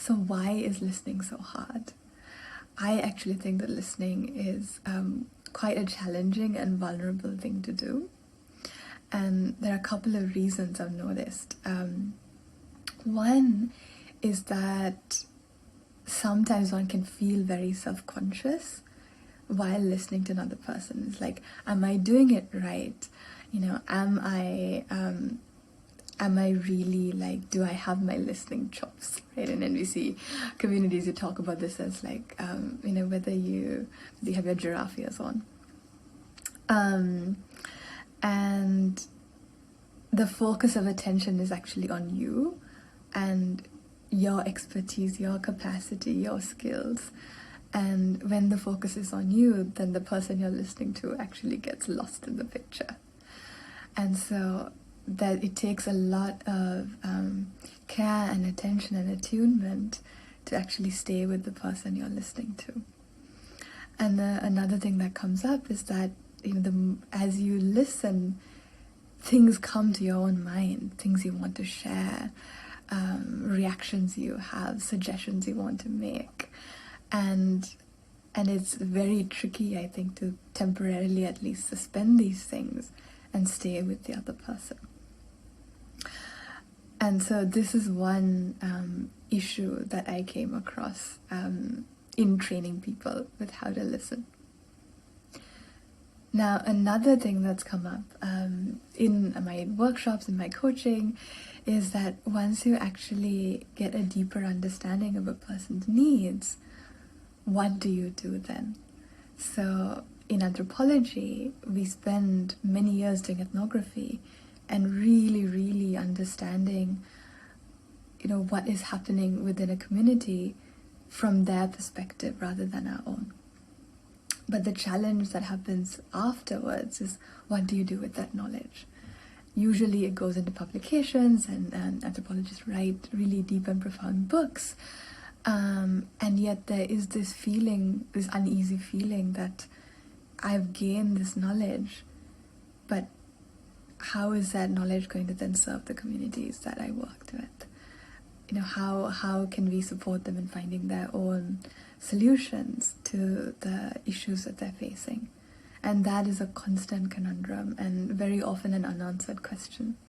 So why is listening so hard? I actually think that listening is quite a challenging and vulnerable thing to do. And there are a couple of reasons I've noticed. One is that sometimes one can feel very self-conscious while listening to another person. It's like, am I doing it right? You know, am I really, like, do I have my listening chops, right? In NVC communities, you talk about this as like, you know, whether you have your giraffe ears on. And the focus of attention is actually on you and your expertise, your capacity, your skills. And when the focus is on you, then the person you're listening to actually gets lost in the picture. And so that it takes a lot of care and attention and attunement to actually stay with the person you're listening to. And another thing that comes up is that, you know, as you listen, things come to your own mind, things you want to share, reactions you have, suggestions you want to make. And it's very tricky, I think, to temporarily at least suspend these things and stay with the other person. And so this is one issue that I came across in training people with how to listen. Now, another thing that's come up in my workshops, in my coaching, is that once you actually get a deeper understanding of a person's needs, what do you do then? So in anthropology, we spend many years doing ethnography and really understanding, you know, what is happening within a community from their perspective rather than our own. But the challenge that happens afterwards is, what do you do with that knowledge? Usually it goes into publications and anthropologists write really deep and profound books. And yet there is this feeling, this uneasy feeling that I've gained this knowledge, but how is that knowledge going to then serve the communities that I worked with? You know, how can we support them in finding their own solutions to the issues that they're facing? And that is a constant conundrum and very often an unanswered question.